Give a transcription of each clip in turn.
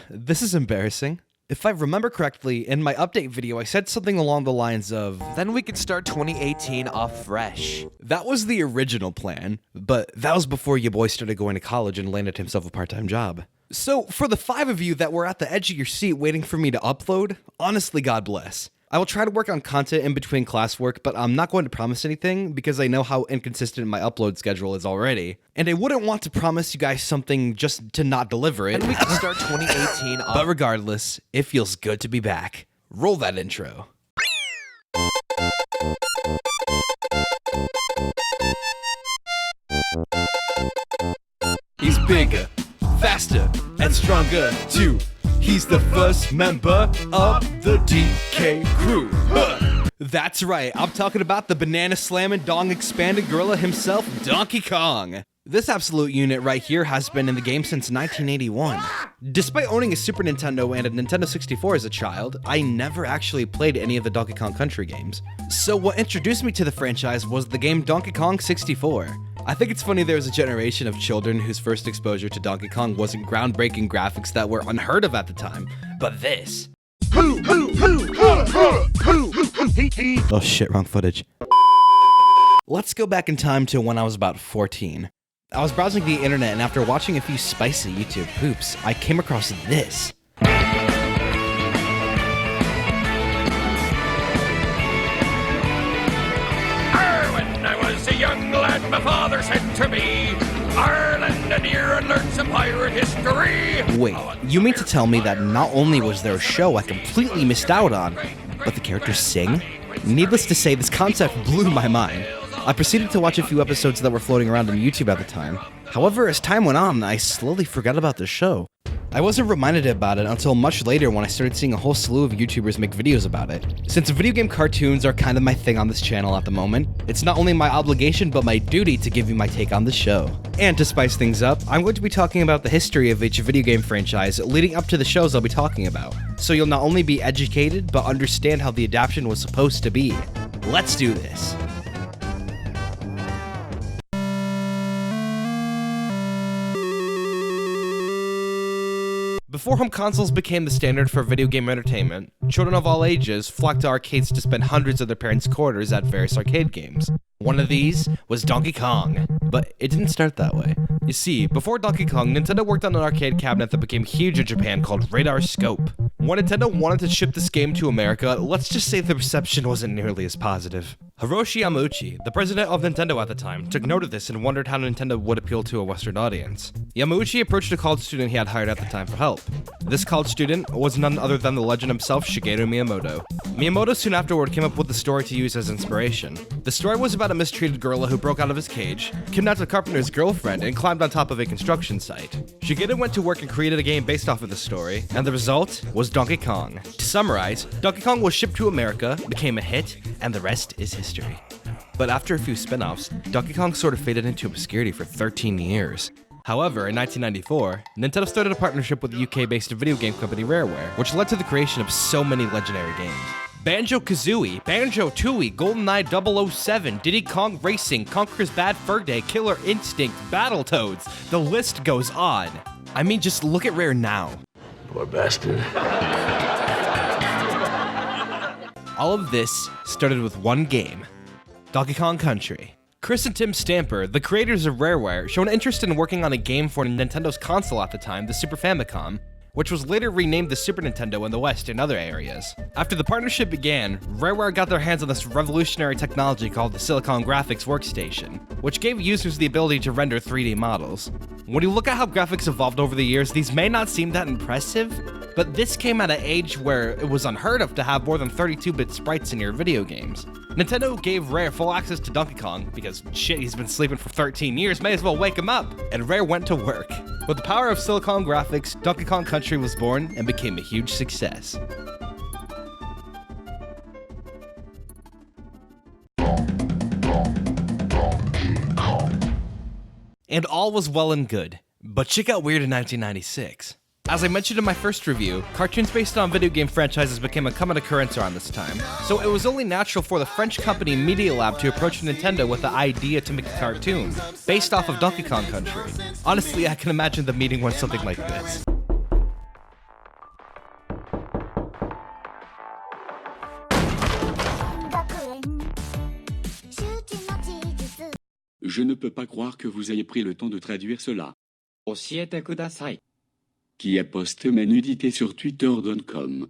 This is embarrassing. If I remember correctly, in my update video, I said something along the lines of, then we could start 2018 off fresh. That was the original plan, but that was before your boy started going to college and landed himself a part-time job. So, for the 5 of you that were at the edge of your seat waiting for me to upload, honestly, God bless. I will try to work on content in between classwork, but I'm not going to promise anything because I know how inconsistent my upload schedule is already. And I wouldn't want to promise you guys something just to not deliver it. And we can start 2018 off. But regardless, it feels good to be back. Roll that intro. He's bigger, faster, and stronger too. He's the first member of the DK crew. That's right, I'm talking about the banana slamming, dong expanding gorilla himself, Donkey Kong. This absolute unit right here has been in the game since 1981. Despite owning a Super Nintendo and a Nintendo 64 as a child, I never actually played any of the Donkey Kong Country games. So what introduced me to the franchise was the game Donkey Kong 64. I think it's funny there was a generation of children whose first exposure to Donkey Kong wasn't groundbreaking graphics that were unheard of at the time, but this. Oh shit, wrong footage. Let's go back in time to when I was about 14. I was browsing the internet and after watching a few spicy YouTube poops, I came across this. When I was a young lad, my father said to me, Ireland and here and learn some pirate history. Wait, you mean to tell me that not only was there a show I completely missed out on, but the characters sing? Needless to say, this concept blew my mind. I proceeded to watch a few episodes that were floating around on YouTube at the time. However, as time went on, I slowly forgot about the show. I wasn't reminded about it until much later when I started seeing a whole slew of YouTubers make videos about it. Since video game cartoons are kind of my thing on this channel at the moment, it's not only my obligation but my duty to give you my take on the show. And to spice things up, I'm going to be talking about the history of each video game franchise leading up to the shows I'll be talking about. So you'll not only be educated, but understand how the adaptation was supposed to be. Let's do this. Before home consoles became the standard for video game entertainment, children of all ages flocked to arcades to spend hundreds of their parents' quarters at various arcade games. One of these was Donkey Kong, but it didn't start that way. You see, before Donkey Kong, Nintendo worked on an arcade cabinet that became huge in Japan called Radar Scope. When Nintendo wanted to ship this game to America, let's just say the reception wasn't nearly as positive. Hiroshi Yamauchi, the president of Nintendo at the time, took note of this and wondered how Nintendo would appeal to a Western audience. Yamauchi approached a college student he had hired at the time for help. This college student was none other than the legend himself, Shigeru Miyamoto. Miyamoto soon afterward came up with the story to use as inspiration. The story was about a mistreated gorilla who broke out of his cage, kidnapped a carpenter's girlfriend, and climbed on top of a construction site. Shigeru went to work and created a game based off of the story, and the result was Donkey Kong. To summarize, Donkey Kong was shipped to America, became a hit, and the rest is history. But after a few spin-offs, Donkey Kong sort of faded into obscurity for 13 years. However, in 1994, Nintendo started a partnership with the UK-based video game company Rareware, which led to the creation of so many legendary games. Banjo-Kazooie, Banjo-Tooie, GoldenEye 007, Diddy Kong Racing, Conker's Bad Fur Day, Killer Instinct, Battletoads, the list goes on. I mean, just look at Rare now. Poor bastard. All of this started with one game, Donkey Kong Country. Chris and Tim Stamper, the creators of Rareware, showed interest in working on a game for Nintendo's console at the time, the Super Famicom, which was later renamed the Super Nintendo in the West and other areas. After the partnership began, Rareware got their hands on this revolutionary technology called the Silicon Graphics Workstation, which gave users the ability to render 3D models. When you look at how graphics evolved over the years, these may not seem that impressive, but this came at an age where it was unheard of to have more than 32-bit sprites in your video games. Nintendo gave Rare full access to Donkey Kong, because shit, he's been sleeping for 13 years, may as well wake him up, and Rare went to work. With the power of Silicon Graphics, Donkey Kong Country was born and became a huge success. And all was well and good, but shit got weird in 1996. As I mentioned in my first review, cartoons based on video game franchises became a common occurrence around this time, so it was only natural for the French company Media Lab to approach Nintendo with the idea to make a cartoon based off of Donkey Kong Country. Honestly, I can imagine the meeting went something like this. Je ne peux pas croire que vous ayez pris le temps de traduire cela. 教えてください。 Qui a posté ma nudité sur twitter.com.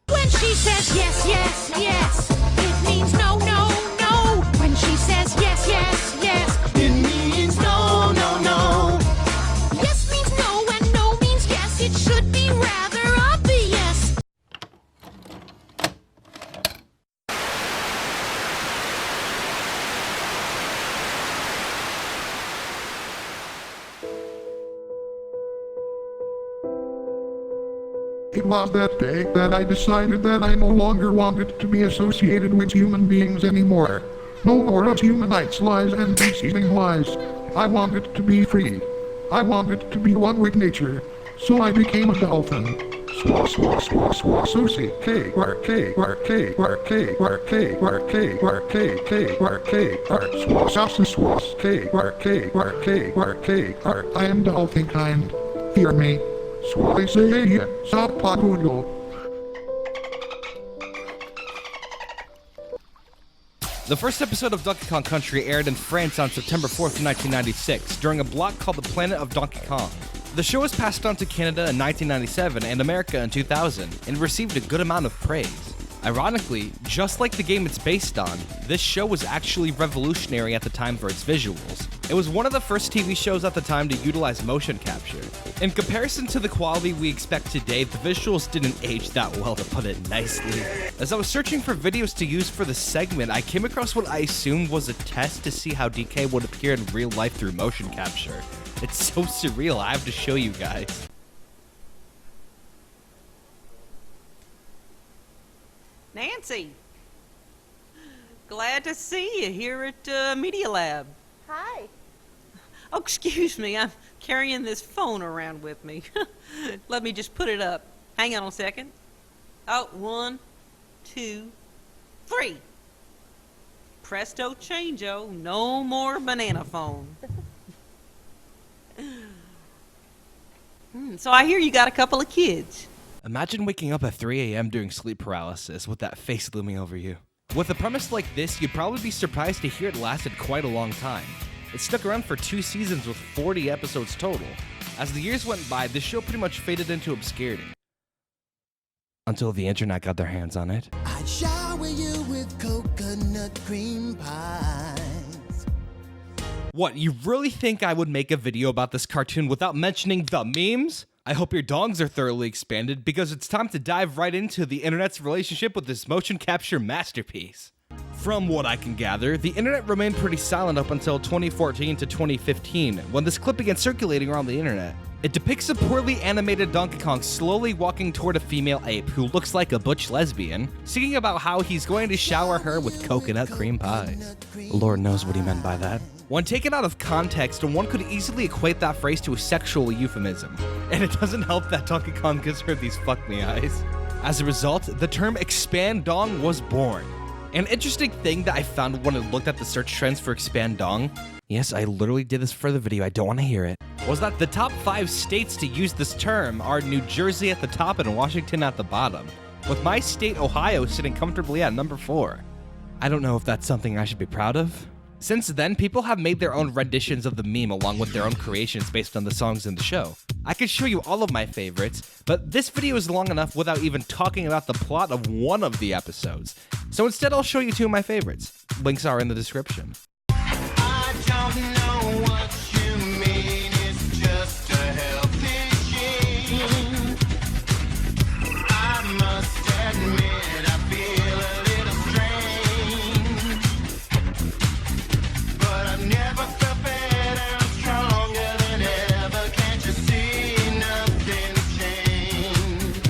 When she says yes, yes, yes, it means no, no, no. When she says yes, yes, yes, it means no, no, no. Yes means no and no means yes. It should be rather obvious. It was that day that I decided that I no longer wanted to be associated with human beings anymore. No more of human rights lies and deceiving lies. I wanted to be free. I wanted to be one with nature. So I became a dolphin. Swa swa swa swa sushi K work K work K work K work K work K work K K work K work swa swa swa K work K work K work K work. I am dolphin kind. Fear me. Swally say Sapagudo. The first episode of Donkey Kong Country aired in France on September 4th, 1996, during a block called The Planet of Donkey Kong. The show was passed on to Canada in 1997 and America in 2000, and received a good amount of praise. Ironically, just like the game it's based on, this show was actually revolutionary at the time for its visuals. It was one of the first TV shows at the time to utilize motion capture. In comparison to the quality we expect today, the visuals didn't age that well, to put it nicely. As I was searching for videos to use for this segment, I came across what I assumed was a test to see how DK would appear in real life through motion capture. It's so surreal, I have to show you guys. Nancy, glad to see you here at Media Lab. Hi. Oh, excuse me, I'm carrying this phone around with me. Let me just put it up. Hang on a second. Oh, 1, 2, 3. Presto changeo, no more banana phone. So I hear you got a couple of kids. Imagine waking up at 3 a.m. during sleep paralysis with that face looming over you. With a premise like this, you'd probably be surprised to hear it lasted quite a long time. It stuck around for 2 seasons with 40 episodes total. As the years went by, the show pretty much faded into obscurity. Until the internet got their hands on it. I'd shower you with coconut cream pies. What, you really think I would make a video about this cartoon without mentioning the memes? I hope your dongs are thoroughly expanded, because it's time to dive right into the internet's relationship with this motion capture masterpiece. From what I can gather, the internet remained pretty silent up until 2014 to 2015, when this clip began circulating around the internet. It depicts a poorly animated Donkey Kong slowly walking toward a female ape who looks like a butch lesbian, singing about how he's going to shower her with coconut cream pies. Lord knows what he meant by that. When taken out of context, one could easily equate that phrase to a sexual euphemism, and it doesn't help that Donkey Kong gives her these fuck me eyes. As a result, the term expand dong was born. An interesting thing that I found when I looked at the search trends for expand dong, yes, I literally did this for the video, I don't want to hear it, was that the top 5 states to use this term are New Jersey at the top and Washington at the bottom, with my state, Ohio, sitting comfortably at number 4. I don't know if that's something I should be proud of. Since then, people have made their own renditions of the meme along with their own creations based on the songs in the show. I could show you all of my favorites, but this video is long enough without even talking about the plot of one of the episodes. So instead, I'll show you 2 of my favorites. Links are in the description. I don't know what you mean, it's just a healthy sheen. I must admit I feel a little strange, but I've never felt better and stronger than ever. Can't you see nothing's changed?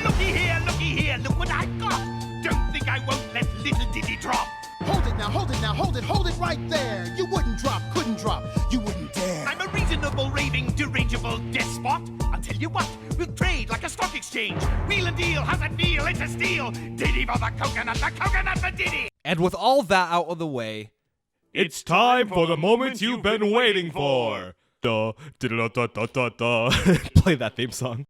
Looky here, look what I got. Don't think I won't let little Diddy drop. Hold it now, hold it now, hold it right there. You wouldn't drop, couldn't drop, you wouldn't dare. I'm a reasonable, raving, dirigible despot. I'll tell you what, we'll trade like a stock exchange. Wheel and deal, how's that feel? It's a steal. Diddy for the coconut for Diddy. And with all that out of the way, it's time for the moment you've been waiting for. Da, da, da, da, da, da. play that theme song.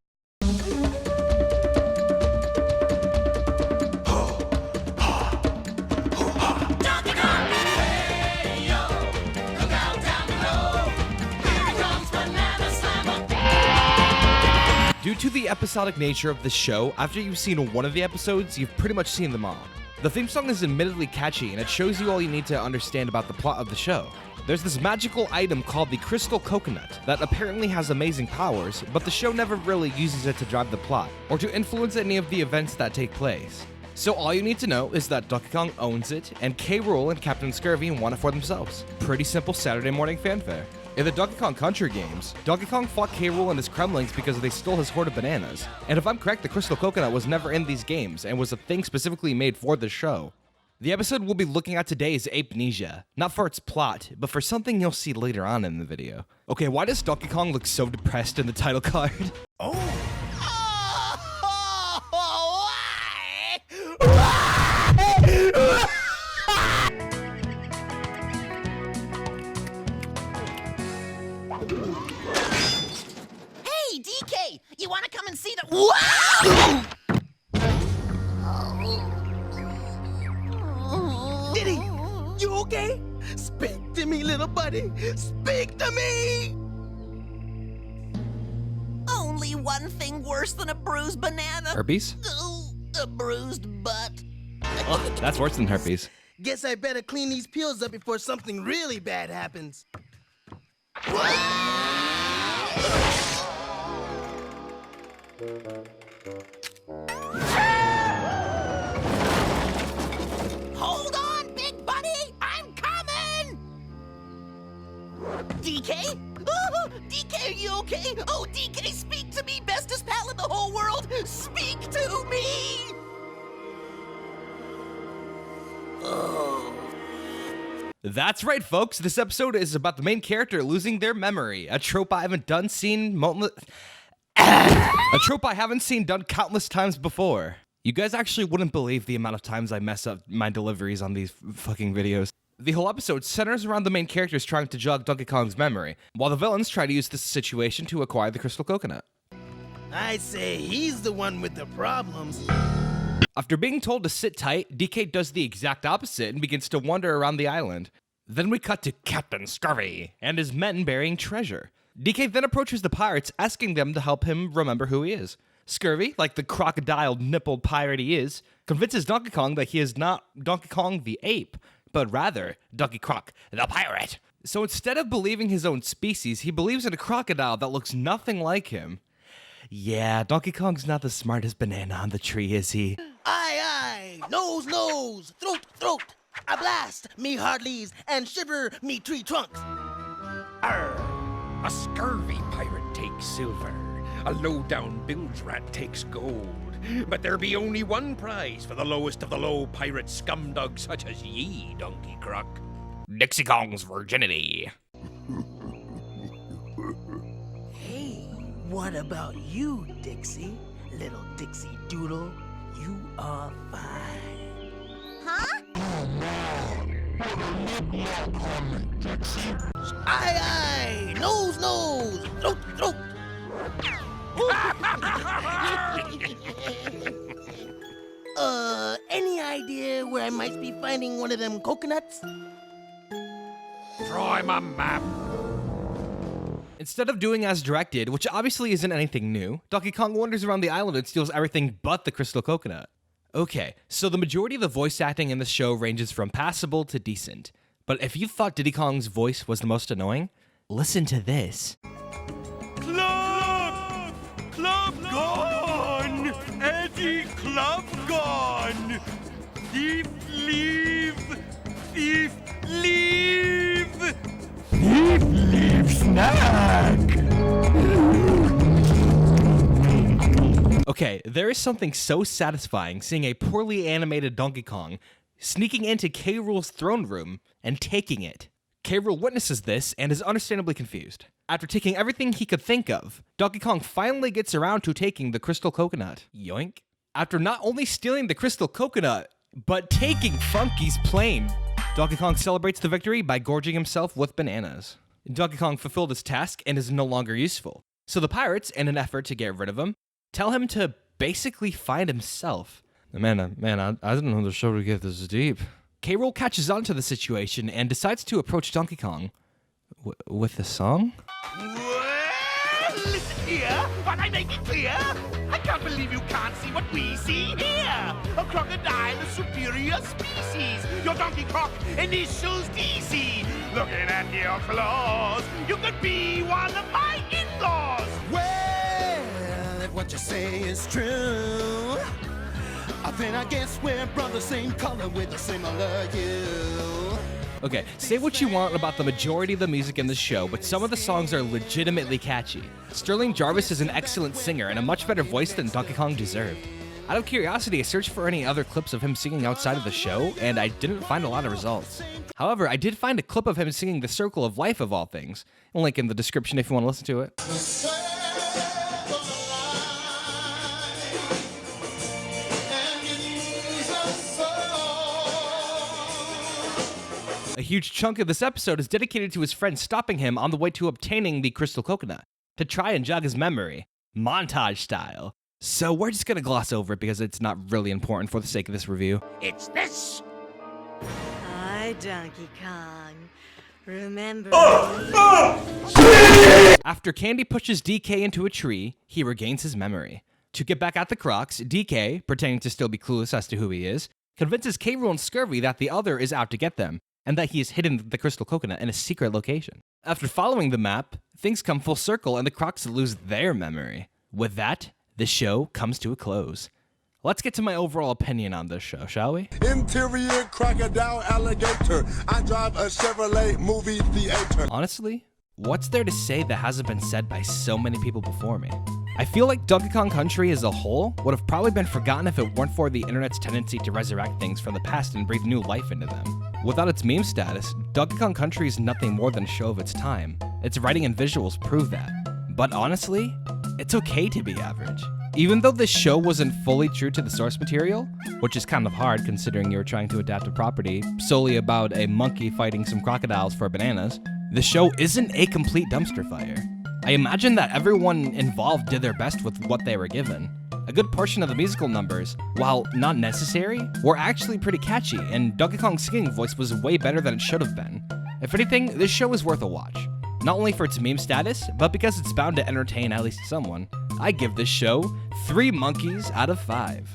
Due to the episodic nature of the show, after you've seen one of the episodes, you've pretty much seen them all. The theme song is admittedly catchy, and it shows you all you need to understand about the plot of the show. There's this magical item called the Crystal Coconut that apparently has amazing powers, but the show never really uses it to drive the plot, or to influence any of the events that take place. So all you need to know is that Donkey Kong owns it, and K. Rool and Captain Scurvy want it for themselves. Pretty simple Saturday morning fanfare. In the Donkey Kong Country games, Donkey Kong fought K. Rool and his Kremlings because they stole his hoard of bananas. And if I'm correct, the Crystal Coconut was never in these games, and was a thing specifically made for the show. The episode we'll be looking at today is Apnesia, not for its plot, but for something you'll see later on in the video. Okay, why does Donkey Kong look so depressed in the title card? Hey, DK, you want to come and see the... Wow! Diddy, you okay? Speak to me, little buddy. Speak to me! Only one thing worse than a bruised banana. Herpes? Oh, a bruised butt. Oh, that's worse than herpes. Guess I better clean these peels up before something really bad happens. Hold on, big buddy! I'm coming! DK? Oh, DK, are you okay? Oh, DK, speak to me, bestest pal in the whole world! Speak to me! That's right, folks. This episode is about the main character losing their memory. A trope I haven't seen done countless times before. You guys actually wouldn't believe the amount of times I mess up my deliveries on these fucking videos. The whole episode centers around the main characters trying to jog Donkey Kong's memory, while the villains try to use this situation to acquire the Crystal Coconut. I say he's the one with the problems. After being told to sit tight, DK does the exact opposite and begins to wander around the island. Then we cut to Captain Scurvy and his men burying treasure. DK then approaches the pirates, asking them to help him remember who he is. Scurvy, like the crocodile-nippled pirate he is, convinces Donkey Kong that he is not Donkey Kong the ape, but rather Donkey Croc the pirate. So instead of believing his own species, he believes in a crocodile that looks nothing like him. Yeah, Donkey Kong's not the smartest banana on the tree, is he? Aye, aye, nose, nose, throat, throat. A blast, me hardlies, and shiver, me tree trunks. Arr! A scurvy pirate takes silver. A low-down bilge rat takes gold. But there be only one prize for the lowest of the low pirate scumdogs such as ye, Donkey Croc. Dixie Kong's virginity. Hey, what about you, Dixie? Little Dixie Doodle, you are fine. Huh? Aye, aye, nose, nose, throat, throat. Any idea where I might be finding one of them coconuts? Try my map. Instead of doing as directed, which obviously isn't anything new, Donkey Kong wanders around the island and steals everything but the Crystal Coconut. Okay, so the majority of the voice acting in the show ranges from passable to decent. But if you thought Diddy Kong's voice was the most annoying, listen to this. Club! Club gone! Eddie Club gone! Thief leave! Thief leave! Thief leave snack! Okay, there is something so satisfying seeing a poorly animated Donkey Kong sneaking into K. Rool's throne room and taking it. K. Rool witnesses this and is understandably confused. After taking everything he could think of, Donkey Kong finally gets around to taking the Crystal Coconut. Yoink. After not only stealing the Crystal Coconut, but taking Funky's plane, Donkey Kong celebrates the victory by gorging himself with bananas. Donkey Kong fulfilled his task and is no longer useful. So the pirates, in an effort to get rid of him, tell him to basically find himself. Man, I didn't know the show would get this deep. K. Rool catches on to the situation and decides to approach Donkey Kong with a song? Well, listen here, but I make it clear. I can't believe you can't see what we see here. A crocodile, a superior species. Your Donkey Croc initials DC. Looking at your claws, you could be one of my in-laws. Well, if what you say is true, then I guess we're brothers, same color with a similar hue. Okay, say what you want about the majority of the music in this show, but some of the songs are legitimately catchy. Sterling Jarvis is an excellent singer and a much better voice than Donkey Kong deserved. Out of curiosity, I searched for any other clips of him singing outside of the show, and I didn't find a lot of results. However, I did find a clip of him singing The Circle of Life of all things. I'll link in the description if you want to listen to it. A huge chunk of this episode is dedicated to his friend stopping him on the way to obtaining the crystal coconut to try and jog his memory, montage style. So we're just gonna gloss over it because it's not really important for the sake of this review. It's this. Hi, Donkey Kong. Remember After Candy pushes DK into a tree, he regains his memory. To get back at the Crocs, DK, pretending to still be clueless as to who he is, convinces K. Rool and Scurvy that the other is out to get them, and that he has hidden the crystal coconut in a secret location. After following the map, things come full circle and the Crocs lose their memory. With that, the show comes to a close. Let's get to my overall opinion on this show, shall we? Interior crocodile alligator. I drive a Chevrolet movie theater. Honestly, what's there to say that hasn't been said by so many people before me? I feel like Donkey Kong Country as a whole would have probably been forgotten if it weren't for the internet's tendency to resurrect things from the past and breathe new life into them. Without its meme status, Donkey Kong Country is nothing more than a show of its time. Its writing and visuals prove that. But honestly, it's okay to be average. Even though this show wasn't fully true to the source material, which is kind of hard considering you're trying to adapt a property solely about a monkey fighting some crocodiles for bananas, the show isn't a complete dumpster fire. I imagine that everyone involved did their best with what they were given. A good portion of the musical numbers, while not necessary, were actually pretty catchy, and Donkey Kong's singing voice was way better than it should have been. If anything, this show is worth a watch. Not only for its meme status, but because it's bound to entertain at least someone. I give this show 3 monkeys out of 5.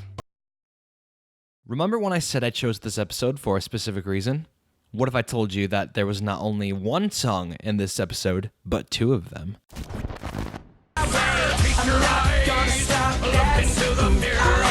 Remember when I said I chose this episode for a specific reason? What if I told you that there was not only one song in this episode, but 2 of them? I'm not gonna stop dancing.